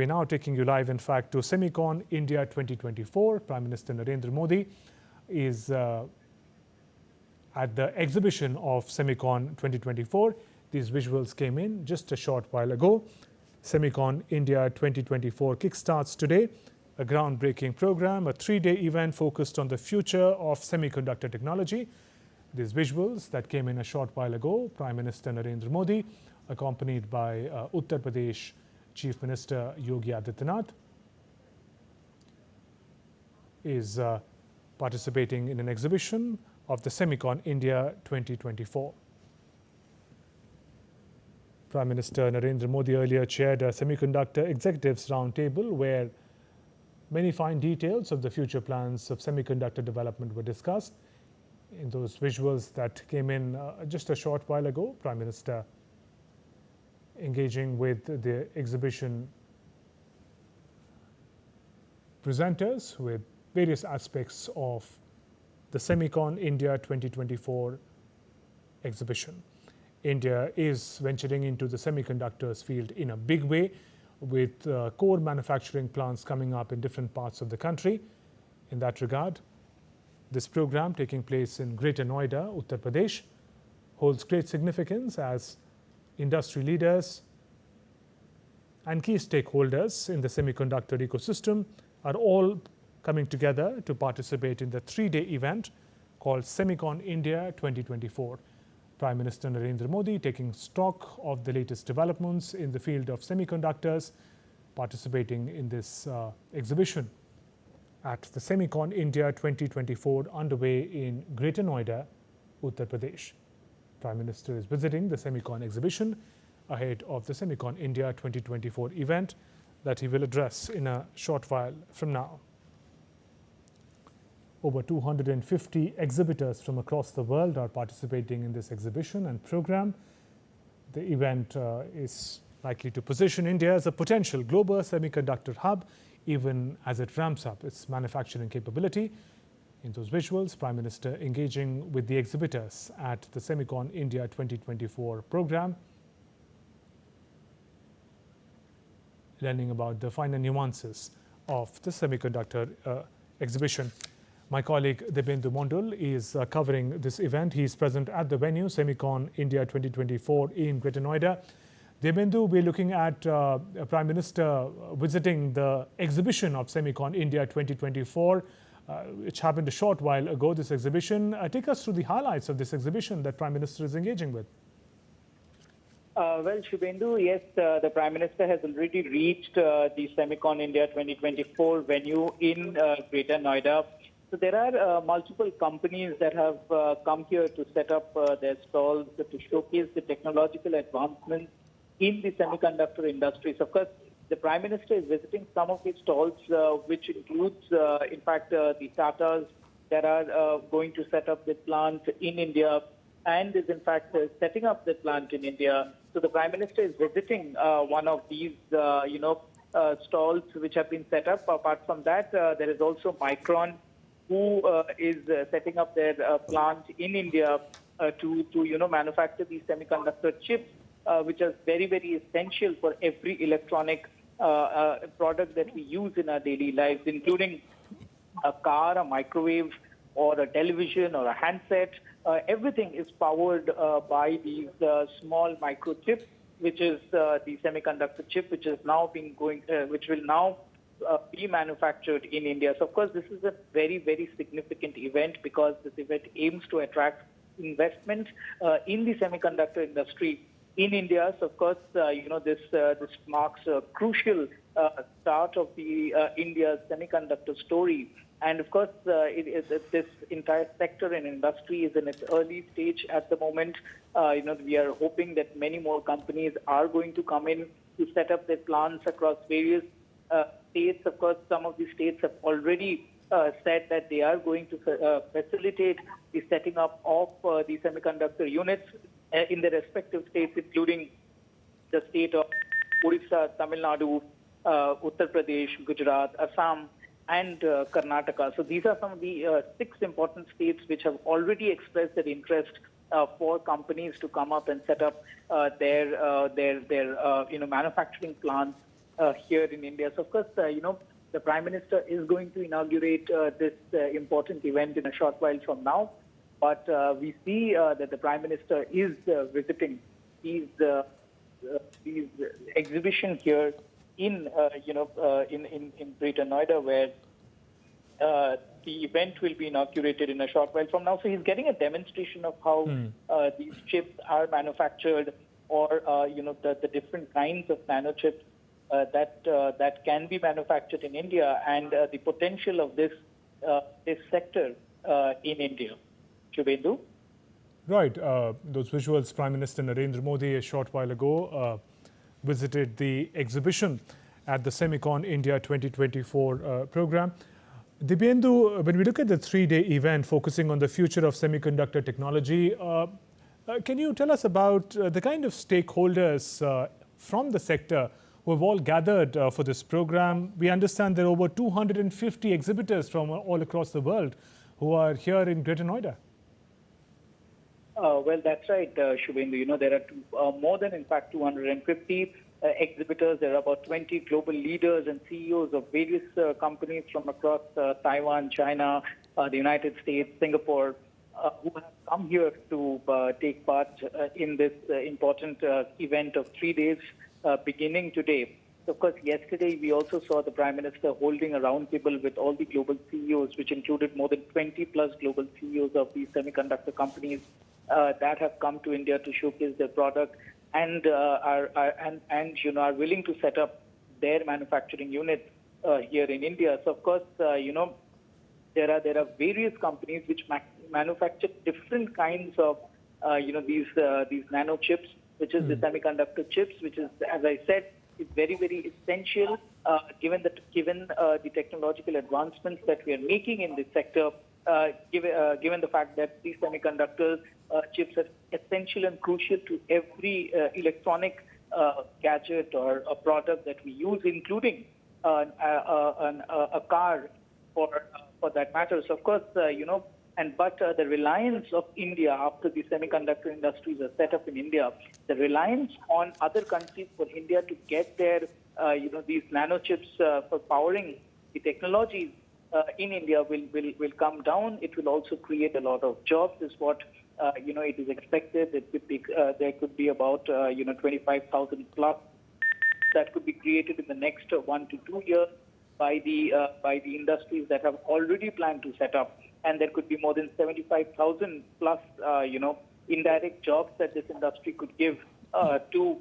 We're now taking you live, in fact, to Semicon India 2024. Prime Minister Narendra Modi is at the exhibition of Semicon 2024. These visuals came in just a short while ago. Semicon India 2024 kickstarts today, a groundbreaking program, a three-day event focused on the future of semiconductor technology. These visuals that came in a short while ago, Prime Minister Narendra Modi, accompanied by Uttar Pradesh Chief Minister Yogi Adityanath, is participating in an exhibition of the Semicon India 2024. Prime Minister Narendra Modi earlier chaired a semiconductor executives roundtable where many fine details of the future plans of semiconductor development were discussed. In those visuals that came in just a short while ago, Prime Minister engaging with the exhibition presenters with various aspects of the Semicon India 2024 exhibition. India is venturing into the semiconductors field in a big way, with core manufacturing plants coming up in different parts of the country. In that regard, this program taking place in Greater Noida, Uttar Pradesh, holds great significance as industry leaders and key stakeholders in the semiconductor ecosystem are all coming together to participate in the three-day event called Semicon India 2024. Prime Minister Narendra Modi taking stock of the latest developments in the field of semiconductors, participating in this exhibition at the Semicon India 2024 underway in Greater Noida, Uttar Pradesh. Prime Minister is visiting the Semicon exhibition ahead of the Semicon India 2024 event that he will address in a short while from now. Over 250 exhibitors from across the world are participating in this exhibition and program. The event is likely to position India as a potential global semiconductor hub, even as it ramps up its manufacturing capability. In those visuals, Prime Minister engaging with the exhibitors at the Semicon India 2024 program, learning about the finer nuances of the semiconductor exhibition. My colleague Debindu Mondal is covering this event. He is present at the venue, Semicon India 2024 in Greater Noida. Debindu, we're looking at Prime Minister visiting the exhibition of Semicon India 2024, which happened a short while ago, this exhibition. Take us through the highlights of this exhibition that Prime Minister is engaging with. Well, Shubhendu, yes, the Prime Minister has already reached the Semicon India 2024 venue in Greater Noida. So there are multiple companies that have come here to set up their stalls to showcase the technological advancements in the semiconductor industry. So, of course, the Prime Minister is visiting some of these stalls, which includes, in fact, the Tatas that are going to set up the plant in India and is, in fact, setting up the plant in India. So the Prime Minister is visiting one of these, stalls which have been set up. Apart from that, there is also Micron, who is setting up their plant in India to manufacture these semiconductor chips, which are very, very essential for every electronic product that we use in our daily lives, including a car, a microwave, or a television, or a handset. Everything is powered by these small microchips, which is the semiconductor chip, which is now which will now be manufactured in India. So, of course, this is a very, very significant event because this event aims to attract investment in the semiconductor industry in India. So, of course, this marks a crucial start of the India's semiconductor story. And, of course, this entire sector and industry is in its early stage at the moment. We are hoping that many more companies are going to come in to set up their plants across various states. Of course, some of these states have already said that they are going to facilitate the setting up of the semiconductor units in the respective states, including the state of Odisha, Tamil Nadu, Uttar Pradesh, Gujarat, Assam, and Karnataka. So these are some of the 6 important states which have already expressed their interest for companies to come up and set up their manufacturing plants here in India. So, of course, the Prime Minister is going to inaugurate this important event in a short while from now. But we see that the Prime Minister is visiting these exhibition here in Greater Noida, where the event will be inaugurated in a short while from now. So he's getting a demonstration of how these chips are manufactured, or the different kinds of nanochips that can be manufactured in India, and the potential of this sector in India. Shubhendu? Right. Those visuals, Prime Minister Narendra Modi a short while ago visited the exhibition at the Semicon India 2024 program. Dibyendu, when we look at the three-day event focusing on the future of semiconductor technology, can you tell us about the kind of stakeholders from the sector who have all gathered for this program? We understand there are over 250 exhibitors from all across the world who are here in Greater Noida. Well, that's right, Shubhendu. There are more than, in fact, 250 exhibitors. There are about 20 global leaders and CEOs of various companies from across Taiwan, China, the United States, Singapore, who have come here to take part in this important event of 3 days beginning today. So, of course, yesterday we also saw the Prime Minister holding a roundtable with all the global CEOs, which included more than 20 plus global CEOs of these semiconductor companies that have come to India to showcase their product and are willing to set up their manufacturing units here in India. So, of course, there are various companies which manufacture different kinds of these nano chips, which is the semiconductor chips, which is, as I said, is very, very essential given the technological advancements that we are making in this sector. Given the fact that these semiconductor chips are essential and crucial to every electronic gadget or a product that we use, including a car for that matter. So, of course, but the reliance of India after the semiconductor industries are set up in India, the reliance on other countries for India to get their, these nanochips for powering the technologies in India will come down. It will also create a lot of jobs, is what it is expected. There could be about 25,000 plus that could be created in the next 1 to 2 years by the industries that have already planned to set up, and there could be more than 75,000 plus indirect jobs that this industry could give to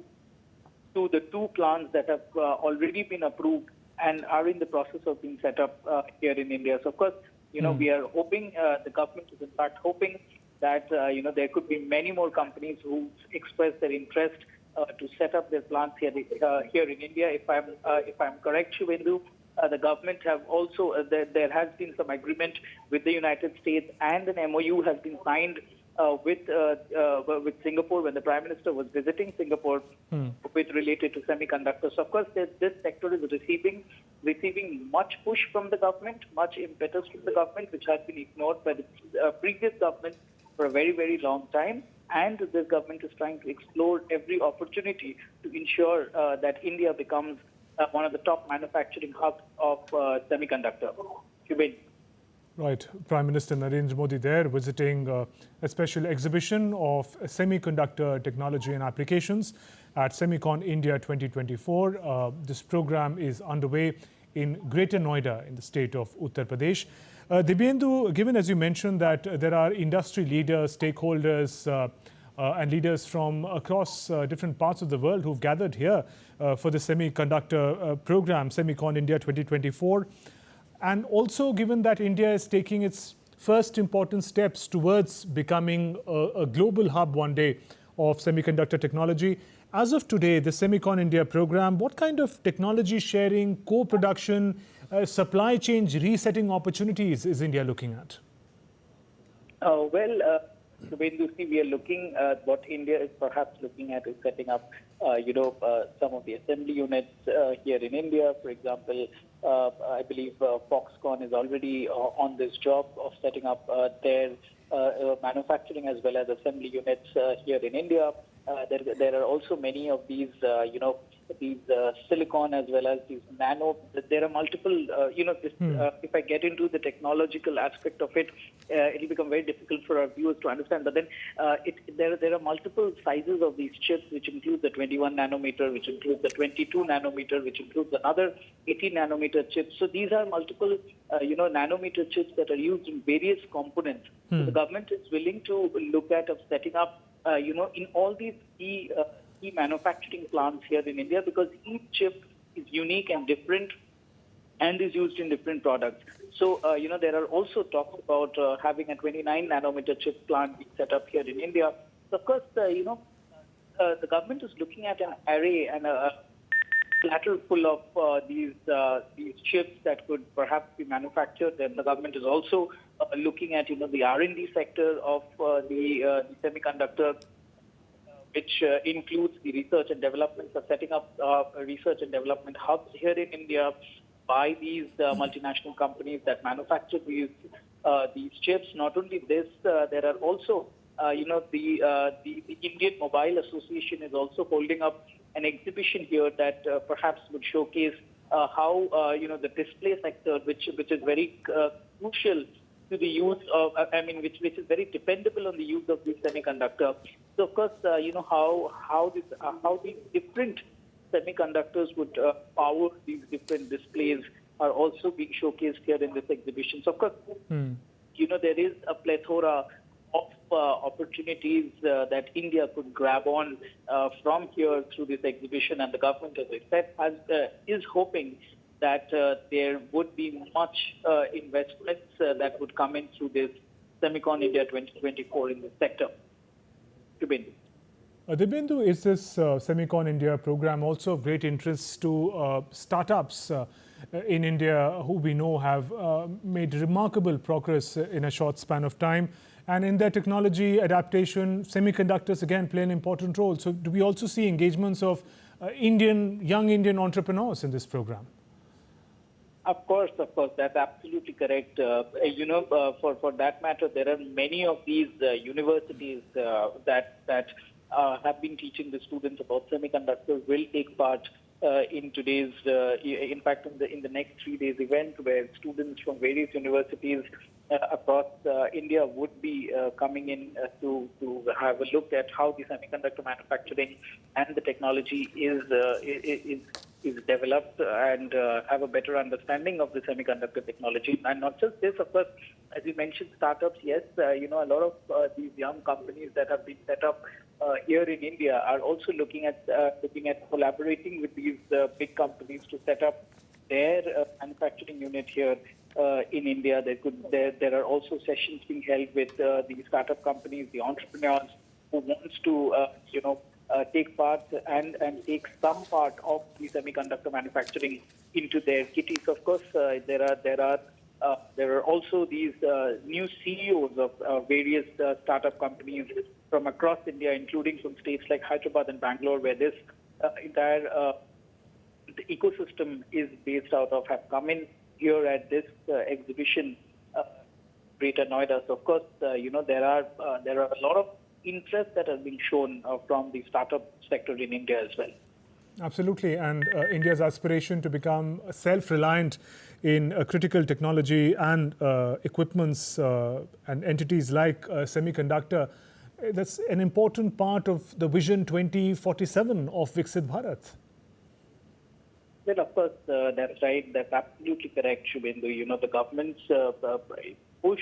the 2 plants that have already been approved and are in the process of being set up here in India. So, of course, we are hoping, the government is in fact hoping that, there could be many more companies who express their interest to set up their plants here in India. If I'm correct, Shubhendu, the government have also, there has been some agreement with the United States, and an MOU has been signed with Singapore when the Prime Minister was visiting Singapore related to semiconductors. So, of course, this sector is receiving much push from the government, much impetus from the government, which has been ignored by the previous government for a very, very long time. And this government is trying to explore every opportunity to ensure that India becomes one of the top manufacturing hubs of semiconductor. Right. Prime Minister Narendra Modi there visiting a special exhibition of semiconductor technology and applications at Semicon India 2024. This program is underway in Greater Noida in the state of Uttar Pradesh. Dibyendu, given as you mentioned that there are industry leaders, stakeholders and leaders from across different parts of the world who've gathered here for the semiconductor program, Semicon India 2024. And also given that India is taking its first important steps towards becoming a global hub one day of semiconductor technology. As of today, the Semicon India program, what kind of technology sharing, co-production, supply chain resetting opportunities is India looking at? We are looking at what India is perhaps looking at is setting up, some of the assembly units here in India. For example, I believe Foxconn is already on this job of setting up their manufacturing as well as assembly units here in India. There are also many of these, these silicon as well as these nano. There are multiple, if I get into the technological aspect of it, it'll become very difficult for our viewers to understand. But then there are multiple sizes of these chips, which include the 21 nanometer, which includes the 22 nanometer, which includes another 18 nanometer chips. So these are multiple, nanometer chips that are used in various components. So the government is willing to look at setting up, in all these key manufacturing plants here in India, because each chip is unique and different and is used in different products. So, there are also talks about having a 29 nanometer chip plant being set up here in India. So, of course, the government is looking at an array and a platter full of these chips that could perhaps be manufactured. And the government is also looking at, the R&D sector of the semiconductor, which includes the research and development, so setting up research and development hubs here in India by these multinational companies that manufacture these chips. Not only this, there are also, the Indian Mobile Association is also holding up an exhibition here that perhaps would showcase how, the display sector, which is very crucial to the use of, which is very dependable on the use of this semiconductor. So, of course, how these different semiconductors would power these different displays are also being showcased here in this exhibition. So, of course, there is a plethora of opportunities that India could grab on from here through this exhibition, and the government, as I said, is hoping that there would be much investments that would come in through this Semicon India 2024 in this sector. Dibyendu. Dibyendu, is this Semicon India program also of great interest to startups in India who we know have made remarkable progress in a short span of time? And in their technology adaptation, semiconductors again play an important role. So do we also see engagements of young Indian entrepreneurs in this program? Of course, that's absolutely correct. For that matter, there are many of these universities that have been teaching the students about semiconductors will take part in today's, in fact, in the next 3 days event, where students from various universities across India would be coming in to have a look at how the semiconductor manufacturing and the technology is developed and have a better understanding of the semiconductor technology. And not just this, of course, as you mentioned, startups, yes, a lot of these young companies that have been set up here in India are also looking at collaborating with these big companies to set up their manufacturing unit here in India. There are also sessions being held with the startup companies, the entrepreneurs who wants to take part and take some part of the semiconductor manufacturing into their kitties. Of course, there are also these new CEOs of various startup companies from across India, including from states like Hyderabad and Bangalore, where this entire the ecosystem is based out of, have come in here at this exhibition, Greater Noida. So, of course, there are a lot of interest that has been shown from the startup sector in India as well. Absolutely, and India's aspiration to become self-reliant in critical technology and equipments and entities like semiconductor, that's an important part of the Vision 2047 of Viksit Bharat. Well, of course, that's right. That's absolutely correct, Shubhendu. The government's push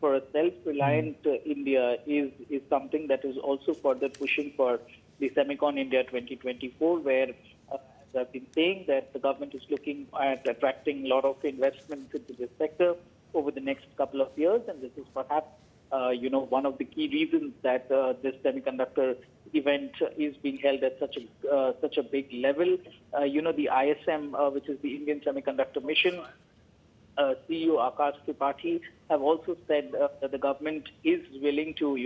for a self-reliant India is something that is also further pushing for the Semicon India 2024, where, as I've been saying, that the government is looking at attracting a lot of investments into this sector over the next couple of years, and this is perhaps one of the key reasons that this semiconductor event is being held at such a big level. The ISM, which is the Indian Semiconductor Mission, CEO Akash Tripathi have also said that the government is willing to,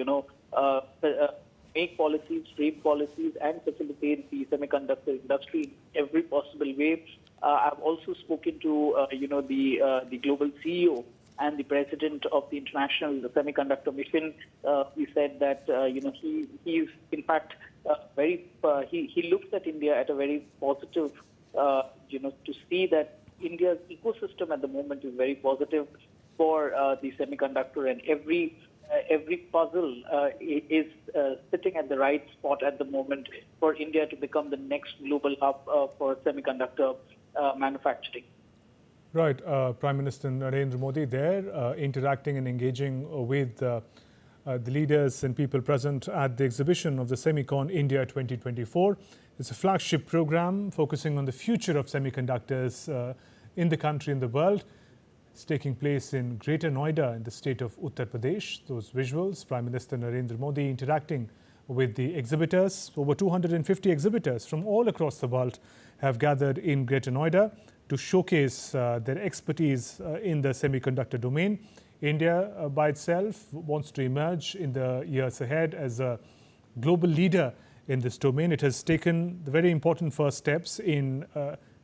make policies, frame policies, and facilitate the semiconductor industry in every possible way. I've also spoken to, the global CEO and the president of the International Semiconductor Mission. He said that, he is in fact he looks at India at a very positive, to see that India's ecosystem at the moment is very positive for the semiconductor, and every puzzle is sitting at the right spot at the moment for India to become the next global hub for semiconductor manufacturing. Right, Prime Minister Narendra Modi there interacting and engaging with the leaders and people present at the exhibition of the Semicon India 2024. It's a flagship program focusing on the future of semiconductors in the country and the world. It's taking place in Greater Noida in the state of Uttar Pradesh. Those visuals, Prime Minister Narendra Modi interacting with the exhibitors. Over 250 exhibitors from all across the world have gathered in Greater Noida to showcase their expertise in the semiconductor domain. India by itself wants to emerge in the years ahead as a global leader in this domain. It has taken the very important first steps in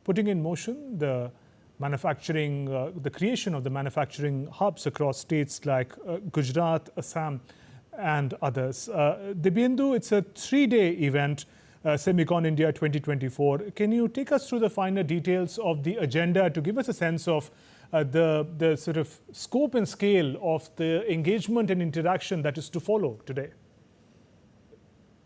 putting in motion the manufacturing, the creation of the manufacturing hubs across states like Gujarat, Assam, and others. Dibyendu, it's a 3-day event, Semicon India 2024. Can you take us through the finer details of the agenda to give us a sense of the sort of scope and scale of the engagement and interaction that is to follow today?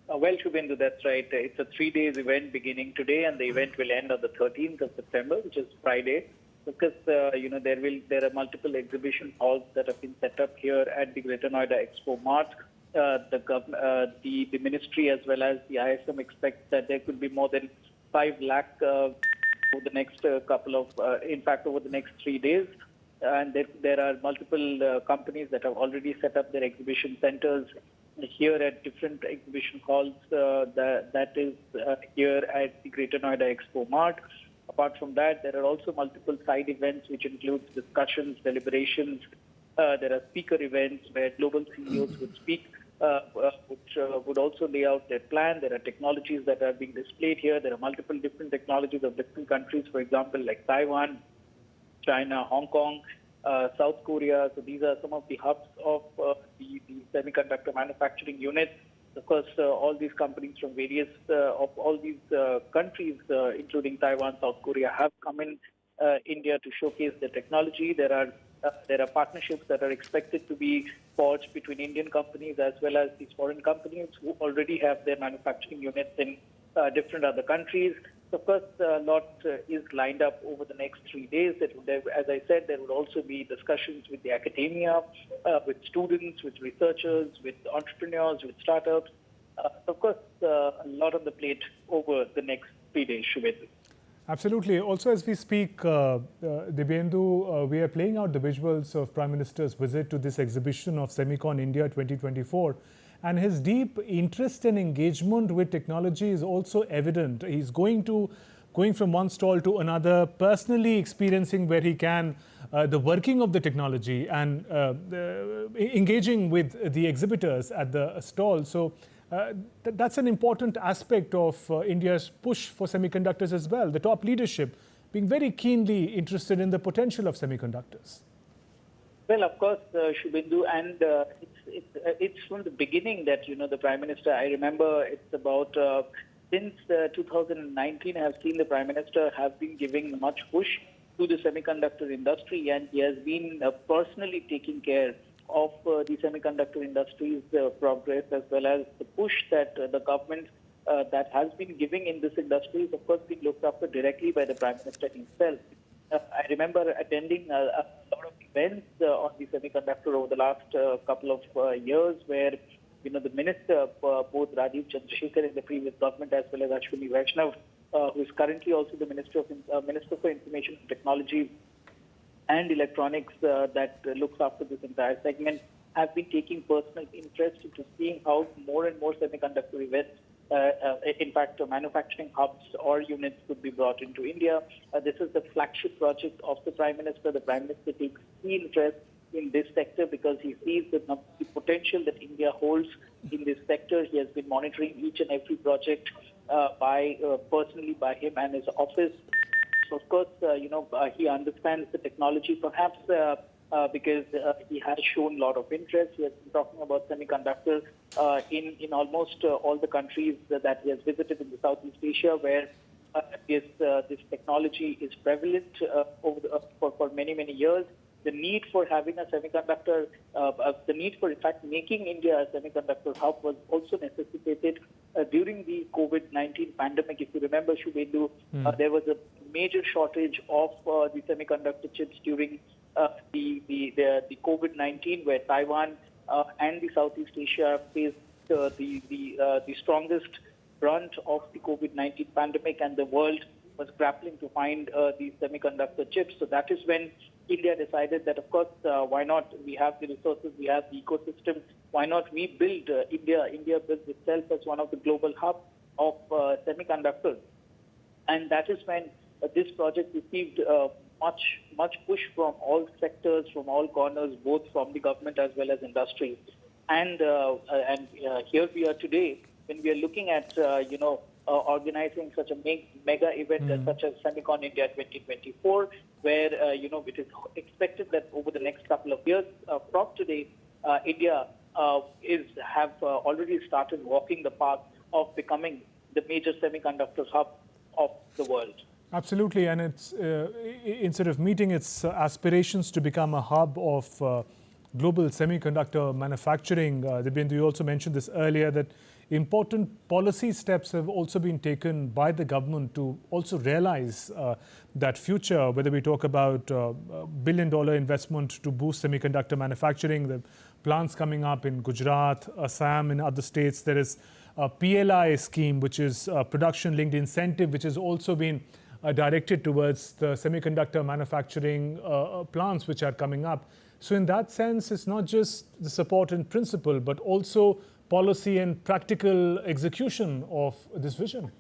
Well, Shubhendu, that's right. It's a 3-day event beginning today, and the event will end on the 13th of September, which is Friday. Because there are multiple exhibition halls that have been set up here at the Greater Noida Expo Mart. The ministry as well as the ISM expect that there could be more than 5 lakh over the next over the next 3 days. And there are multiple companies that have already set up their exhibition centers here at different exhibition halls. That is here at the Greater Noida Expo Mart. Apart from that, there are also multiple side events which include discussions, deliberations. There are speaker events where global CEOs would speak, which would also lay out their plan. There are technologies that are being displayed here. There are multiple different technologies of different countries, for example, like Taiwan, China, Hong Kong, South Korea. So these are some of the hubs of the semiconductor manufacturing units. Of course, all these companies from various of all these countries, including Taiwan, South Korea, have come in India to showcase their technology. There are partnerships that are expected to be forged between Indian companies as well as these foreign companies who already have their manufacturing units in different other countries. Of course, a lot is lined up over the next 3 days. As I said, there will also be discussions with the academia, with students, with researchers, with entrepreneurs, with startups. Of course, a lot on the plate over the next 3 days, Shubhendu. Absolutely. Also, as we speak, Dibyendu, we are playing out the visuals of Prime Minister's visit to this exhibition of Semicon India 2024. And his deep interest and engagement with technology is also evident. He's going from one stall to another, personally experiencing where he can the working of the technology and engaging with the exhibitors at the stall. So that's an important aspect of India's push for semiconductors as well. The top leadership being very keenly interested in the potential of semiconductors. Well, of course, Shubhendu, and it's from the beginning that, the Prime Minister, I remember it's about since 2019, I have seen the Prime Minister have been giving much push to the semiconductor industry, and he has been personally taking care of the semiconductor industry's progress, as well as the push that the government that has been giving in this industry is, of course, being looked after directly by the Prime Minister himself. I remember attending a lot of events on the semiconductor over the last couple of years where, the minister, both Rajiv Chandrasekhar in the previous government as well as Ashwini Vaishnav, who is currently also the Minister for Information and Technology and Electronics that looks after this entire segment, have been taking personal interest into seeing how more and more semiconductor events, in fact, manufacturing hubs or units could be brought into India. This is the flagship project of the Prime Minister. The Prime Minister takes keen interest in this sector because he sees the potential that India holds in this sector. He has been monitoring each and every project personally by him and his office. So, of course, he understands the technology. Perhaps because he has shown a lot of interest. He has been talking about semiconductor in almost all the countries that he has visited in the Southeast Asia, where this technology is prevalent for many, many years. The need for having a semiconductor, the need for, in fact, making India a semiconductor hub was also necessitated during the COVID-19 pandemic. If you remember, Shubhendu, there was a major shortage of the semiconductor chips during the COVID-19, where Taiwan and the Southeast Asia faced the strongest brunt of the COVID-19 pandemic, and the world was grappling to find these semiconductor chips. So that is when India decided that, of course, why not? We have the resources, we have the ecosystem. Why not we build India? India builds itself as one of the global hubs of semiconductors. And that is when this project received much push from all sectors, from all corners, both from the government as well as industry. And here we are today, when we are looking at, organizing such a mega event such as Semicon India 2024, where, it is expected that over the next couple of years from today, India have already started walking the path of becoming the major semiconductor hub of the world. Absolutely, and it's instead of meeting its aspirations to become a hub of global semiconductor manufacturing, Dibyendu, you also mentioned this earlier, that important policy steps have also been taken by the government to also realize that future, whether we talk about billion-dollar investment to boost semiconductor manufacturing, the plants coming up in Gujarat, Assam, and other states. There is a PLI scheme, which is a production-linked incentive, which has also been directed towards the semiconductor manufacturing plants which are coming up. So in that sense, it's not just the support in principle, but also policy and practical execution of this vision.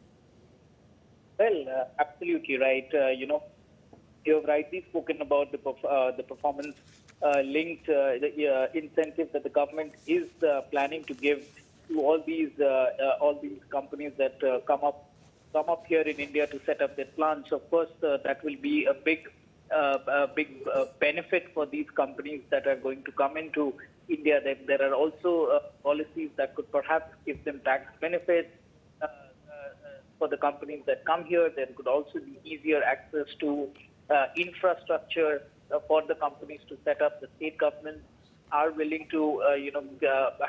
Well, absolutely right. You have rightly spoken about the performance-linked incentive that the government is planning to give to all these companies that come up here in India to set up their plants. Of course, that will be a big benefit for these companies that are going to come into India. There are also policies that could perhaps give them tax benefits for the companies that come here. There could also be easier access to infrastructure for the companies to set up. The state governments are willing to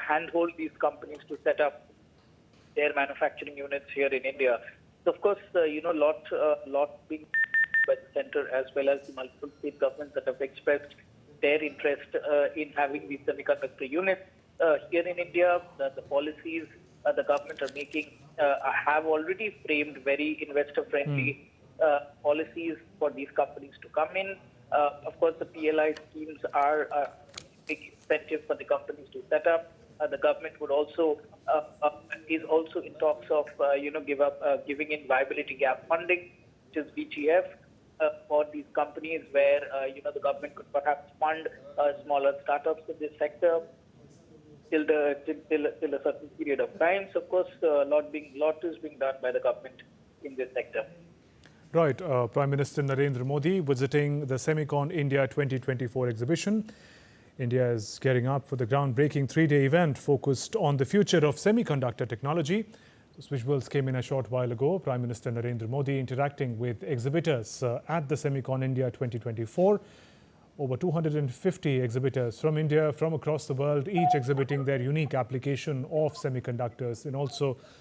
handhold these companies to set up their manufacturing units here in India. So of course, lot being by the center as well as the multiple state governments that have expressed their interest in having these semiconductor units here in India. The policies the government are making have already framed very investor-friendly policies for these companies to come in. Of course, the PLI schemes are a big incentive for the companies to set up. The government would also is also in talks of giving in viability gap funding, which is VGF, for these companies, where the government could perhaps fund smaller startups in this sector till a certain period of time. So of course, a lot is being done by the government in this sector. Right, Prime Minister Narendra Modi visiting the Semicon India 2024 exhibition. India is gearing up for the groundbreaking three-day event focused on the future of semiconductor technology. Those visuals came in a short while ago. Prime Minister Narendra Modi interacting with exhibitors at the Semicon India 2024. Over 250 exhibitors from India, from across the world, each exhibiting their unique application of semiconductors and also